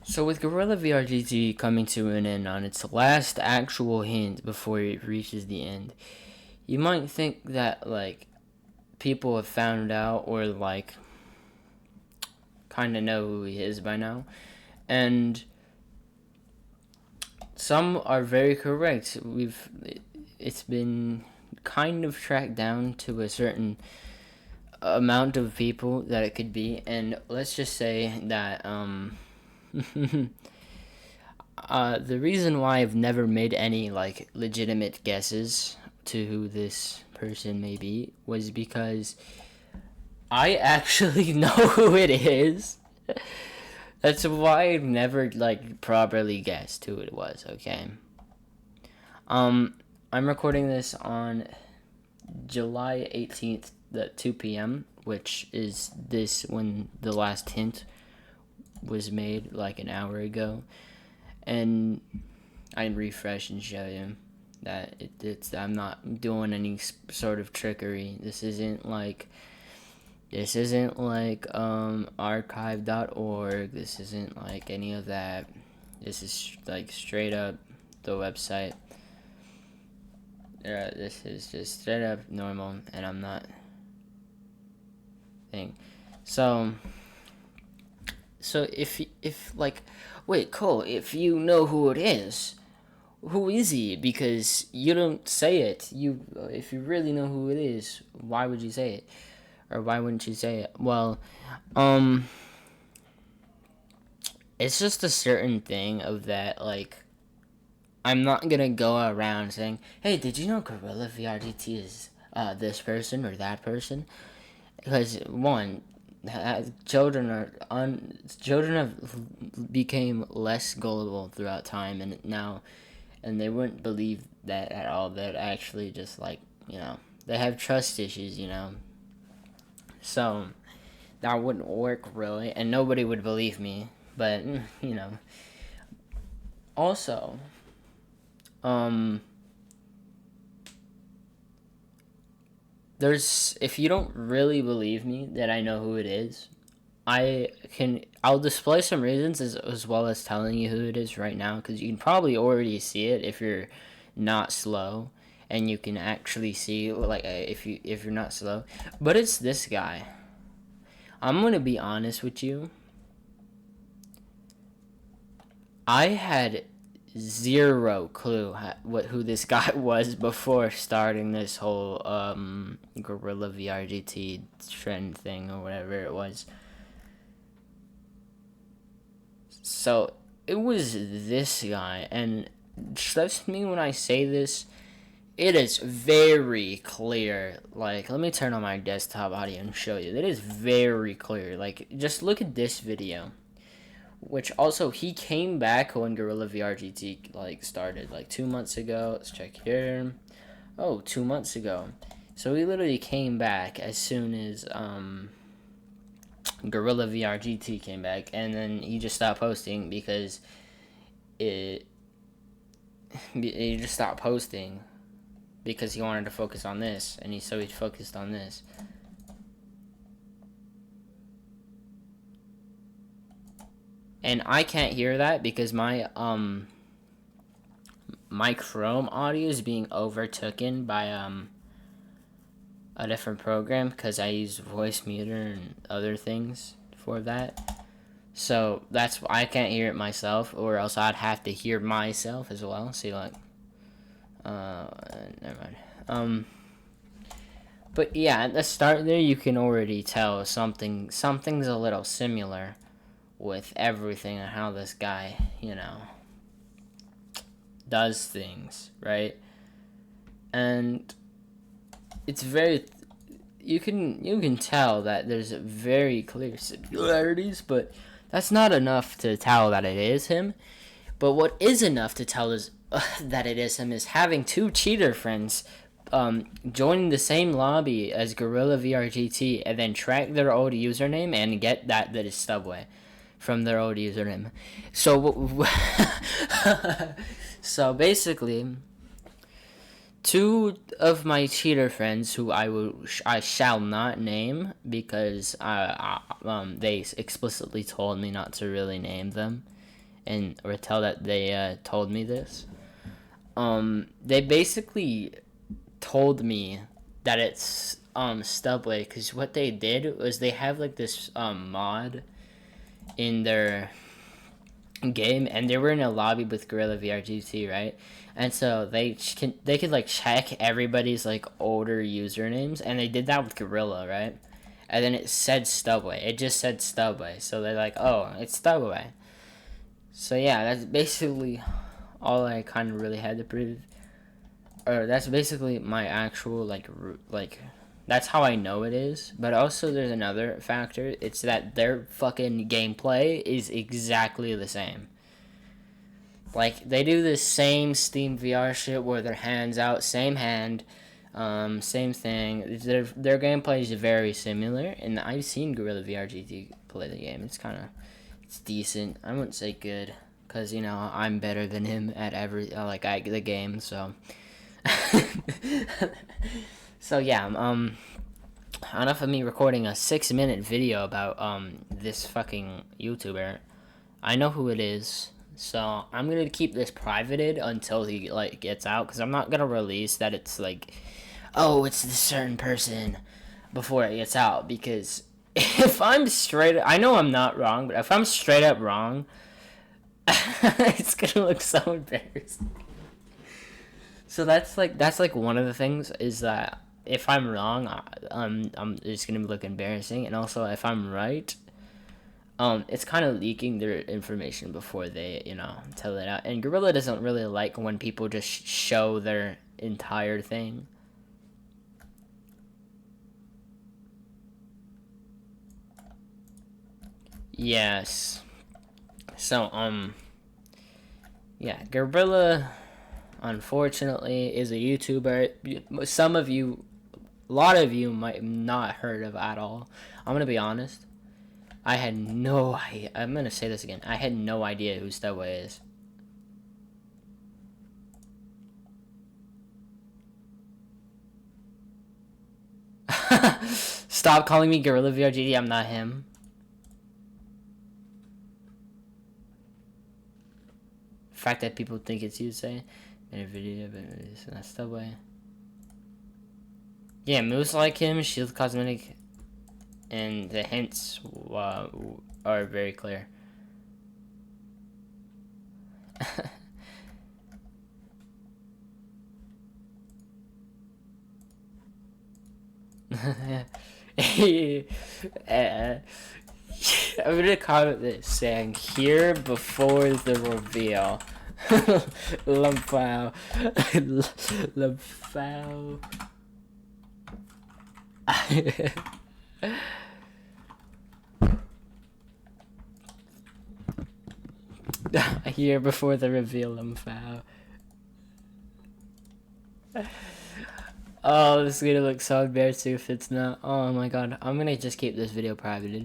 So with Gorilla VRGT coming to an end on its last actual hint before it reaches the end, you might think that like people have found out or like kind of know who he is by now, and some are very correct. It's been kind of tracked down to a certain amount of people that it could be, and let's just say that the reason why I've never made any like legitimate guesses to who this person may be was because I actually know who it is. That's why I've never like properly guessed who it was, okay? I'm recording this on July 18th at 2 p.m., which is this when the last hint was made like an hour ago. And I can refresh and show you that I'm not doing any sort of trickery. This isn't like archive.org. This isn't like any of that. This is like straight up the website. This is just straight up normal, and I'm not thing. So if like, wait, Cole, if you know who it is, who is he? Because you don't say it. If you really know who it is, why would you say it? Or why wouldn't you say it? Well, it's just a certain thing of that, like, I'm not gonna go around saying, hey, did you know Gorilla VRGT is this person or that person? Because, one, children have became less gullible throughout time, and they wouldn't believe that at all. They'd actually just, like, they have trust issues, So, that wouldn't work, really, and nobody would believe me, but, Also, if you don't really believe me that I know who it is, I'll display some reasons as well as telling you who it is right now, because you can probably already see it if you're not slow, and you can actually see, like, if you're not slow, but it's this guy. I'm gonna be honest with you. I had zero clue who this guy was before starting this whole Gorilla VRGT trend thing or whatever it was. So it was this guy, and trust me when I say this, it is very clear. Like, let me turn on my desktop audio and show you. It is very clear. Like, just look at this video. Which also, he came back when Gorilla VRGT like started like 2 months ago. Let's check here. Oh, 2 months ago. So he literally came back as soon as Gorilla VRGT came back, and then he just stopped posting because he just stopped posting because he wanted to focus on this, and he focused on this. And I can't hear that because my Chrome audio is being overtaken by a different program because I use voice meter and other things for that. So that's why I can't hear it myself, or else I'd have to hear myself as well. See, like, never mind. But yeah, at the start there, you can already tell something's a little similar with everything and how this guy, does things, right? And it's very, you can tell that there's very clear similarities, but that's not enough to tell that it is him. But what is enough to tell is that it is him is having two cheater friends join the same lobby as Gorilla VRGT and then track their old username and get that is Stubway from their old username. So basically, two of my cheater friends, who I shall not name because they explicitly told me not to really name them, and or tell that they told me this. They basically told me that it's Stubway, because what they did was they have like this mod in their game, and they were in a lobby with Gorilla VRGT, right? And so they could like check everybody's like older usernames, and they did that with Gorilla, right? And then it said Stubway. It just said Stubway, so they're like, oh, it's Stubway. So yeah, that's basically all I kind of really had to prove. Or that's basically my actual like that's how I know it is. But also there's another factor. It's that their fucking gameplay is exactly the same. Like, they do the same Steam VR shit where their hands out, same hand, same thing. Their gameplay is very similar, and I've seen Gorilla VRGT play the game. It's decent. I wouldn't say good, because, you know, I'm better than him at the game, so. So, yeah, enough of me recording a 6-minute video about, this fucking YouTuber. I know who it is. So I'm gonna keep this privated until he like gets out, because I'm not gonna release that it's like, oh, it's this certain person before it gets out, because if I'm straight, I know I'm not wrong, but if I'm straight up wrong, it's gonna look so embarrassing. So that's like one of the things is that if I'm wrong, it's gonna look embarrassing, and also if I'm right, it's kind of leaking their information before they, you know, tell it out. And Gorilla doesn't really like when people just show their entire thing. Yes. So, yeah, Gorilla, unfortunately, is a YouTuber. Some of you, a lot of you might not heard of at all. I'm gonna be honest. I had no idea. I'm gonna say this again. I had no idea who Stubway is. Stop calling me Gorilla VRGT. I'm not him. The fact that people think it's you say in a video, but it's not Stubway. Yeah, moves like him, shield cosmetic, and the hints are very clear. I'm gonna comment this saying here before the reveal. Lumpow. Lumpow. Here before the reveal, Lumpow. Oh, this is gonna look so embarrassing if it's not. Oh my god, I'm gonna just keep this video privated.